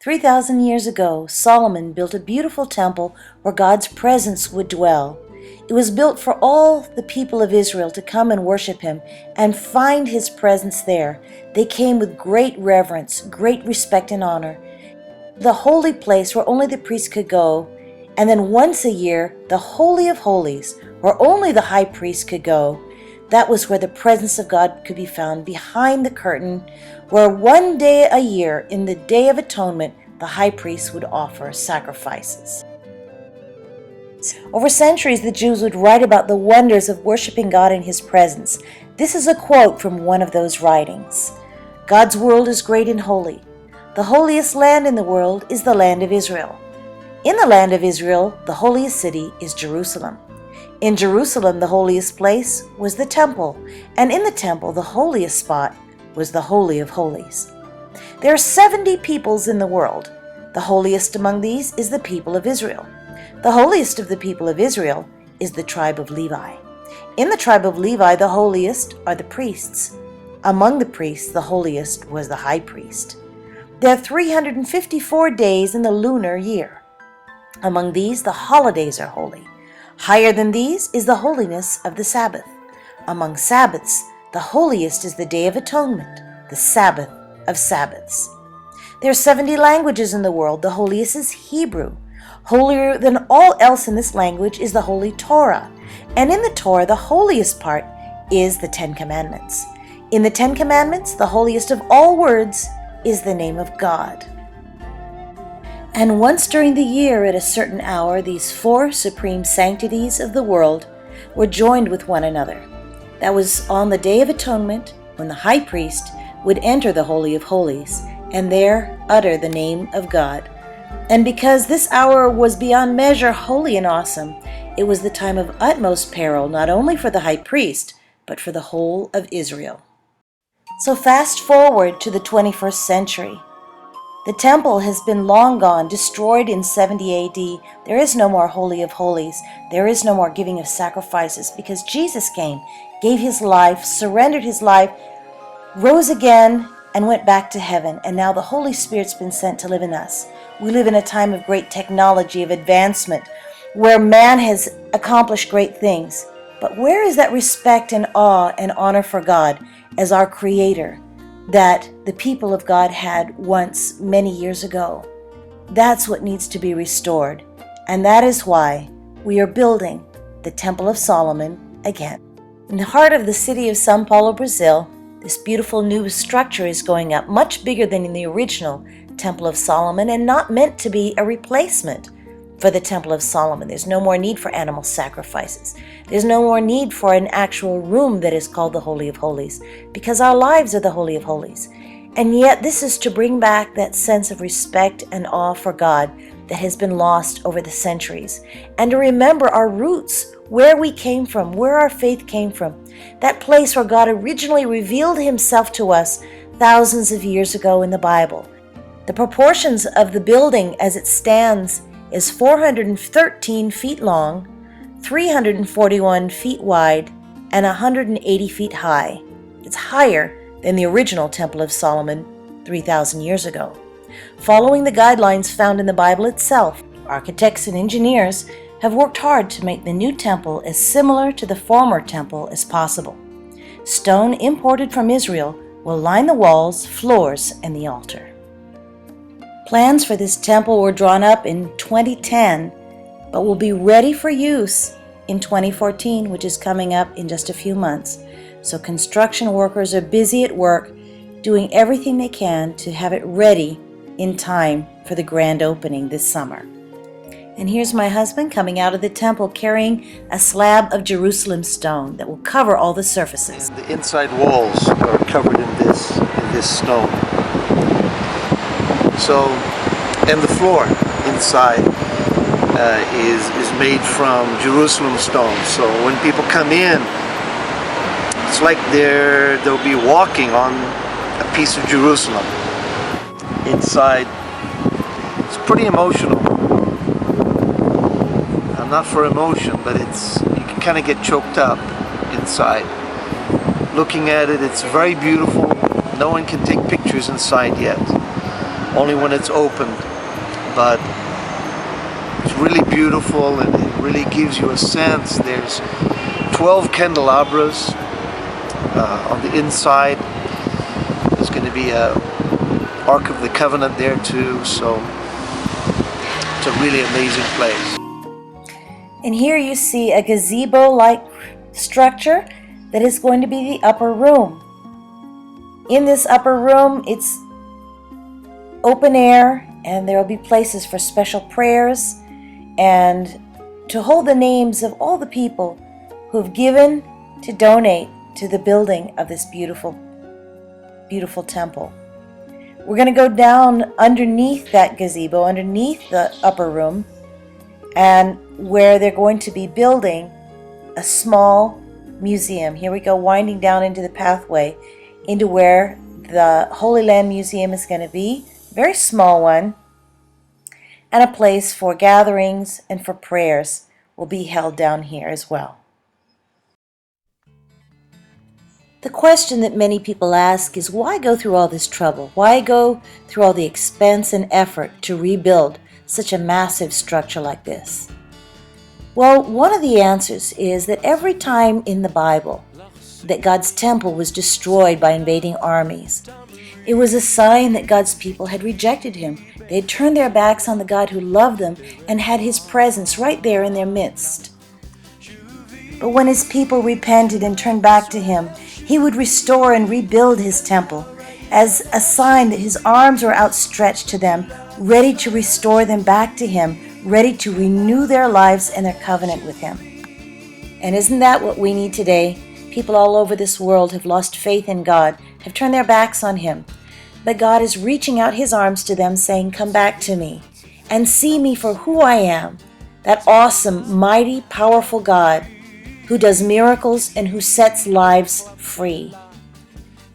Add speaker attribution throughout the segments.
Speaker 1: 3,000 years ago, Solomon built a beautiful temple where God's presence would dwell. It was built for all the people of Israel to come and worship him and find his presence there. They came with great reverence, great respect and honor. The holy place where only the priest could go, and then once a year, the Holy of Holies, where only the high priest could go. That was where the presence of God could be found, behind the curtain, where one day a year, in the Day of Atonement, the high priest would offer sacrifices. Over centuries, the Jews would write about the wonders of worshiping God in his presence. This is a quote from one of those writings. God's world is great and holy. The holiest land in the world is the land of Israel. In the land of Israel, the holiest city is Jerusalem. In Jerusalem, the holiest place was the temple, and in the temple, the holiest spot was the Holy of Holies. There are 70 peoples in the world. The holiest among these is the people of Israel. The holiest of the people of Israel is the tribe of Levi. In the tribe of Levi, the holiest are the priests. Among the priests, the holiest was the high priest. There are 354 days in the lunar year. Among these, the holidays are holy. Higher than these is the holiness of the Sabbath. Among Sabbaths, the holiest is the Day of Atonement, the Sabbath of Sabbaths. There are 70 languages in the world. The holiest is Hebrew. Holier than all else in this language is the Holy Torah. And in the Torah, the holiest part is the Ten Commandments. In the Ten Commandments, the holiest of all words is the name of God. And once during the year at a certain hour, these four supreme sanctities of the world were joined with one another. That was on the Day of Atonement, when the high priest would enter the Holy of Holies and there utter the name of God. And because this hour was beyond measure holy and awesome, it was the time of utmost peril, not only for the high priest, but for the whole of Israel. So fast forward to the 21st century. The temple has been long gone, destroyed in 70 AD. There is no more Holy of Holies. There is no more giving of sacrifices because Jesus came, gave his life, surrendered his life, rose again, and went back to heaven. And now the Holy Spirit's been sent to live in us. We live in a time of great technology, of advancement, where man has accomplished great things. But where is that respect and awe and honor for God as our Creator that the people of God had once many years ago? That's what needs to be restored. And that is why we are building the Temple of Solomon again. In the heart of the city of São Paulo, Brazil, this beautiful new structure is going up, much bigger than in the original Temple of Solomon, and not meant to be a replacement for the Temple of Solomon. There's no more need for animal sacrifices. There's no more need for an actual room that is called the Holy of Holies, because our lives are the Holy of Holies. And yet this is to bring back that sense of respect and awe for God that has been lost over the centuries, and to remember our roots, where we came from, where our faith came from, that place where God originally revealed himself to us thousands of years ago in the Bible. The proportions of the building as it stands is 413 feet long, 341 feet wide, and 180 feet high. It's higher than the original Temple of Solomon 3,000 years ago. Following the guidelines found in the Bible itself, architects and engineers have worked hard to make the new temple as similar to the former temple as possible. Stone imported from Israel will line the walls, floors, and the altar. Plans for this temple were drawn up in 2010, but will be ready for use in 2014, which is coming up in just a few months. So construction workers are busy at work, doing everything they can to have it ready in time for the grand opening this summer. And here's my husband coming out of the temple carrying a slab of Jerusalem stone that will cover all the surfaces.
Speaker 2: The inside walls are covered in this stone. So, and the floor inside is made from Jerusalem stone. So when people come in, it's like they'll be walking on a piece of Jerusalem. Inside, it's pretty emotional. I'm not for emotion, but you can kind of get choked up inside. Looking at it, it's very beautiful. No one can take pictures inside yet. only when it's opened. But it's really beautiful, and it really gives you a sense. There's 12 candelabras on the inside. There's going to be a Ark of the Covenant there too, so it's a really amazing place.
Speaker 1: And here you see a gazebo-like structure that is going to be the upper room. In this upper room, it's open air, and there will be places for special prayers and to hold the names of all the people who have given to donate to the building of this beautiful, beautiful temple. We're going to go down underneath that gazebo, underneath the upper room, and where they're going to be building a small museum. Here we go, winding down into the pathway into where the Holy Land Museum is going to be. A very small one. And a place for gatherings and for prayers will be held down here as well. The question that many people ask is, why go through all this trouble? Why go through all the expense and effort to rebuild such a massive structure like this? Well, one of the answers is that every time in the Bible that God's temple was destroyed by invading armies, it was a sign that God's people had rejected Him. They had turned their backs on the God who loved them and had His presence right there in their midst. But when His people repented and turned back to Him, He would restore and rebuild His temple as a sign that His arms were outstretched to them, ready to restore them back to Him, ready to renew their lives and their covenant with Him. And isn't that what we need today? People all over this world have lost faith in God, have turned their backs on Him. But God is reaching out His arms to them, saying, "Come back to me and see me for who I am, that awesome, mighty, powerful God who does miracles and who sets lives free."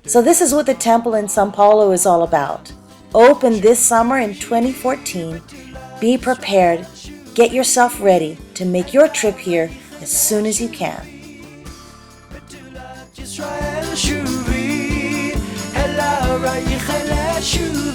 Speaker 1: So this is what the temple in São Paulo is all about. Open this summer in 2014. Be prepared. Get yourself ready to make your trip here as soon as you can.
Speaker 3: إسرائيل شوفي هلا رايح إلى شوفي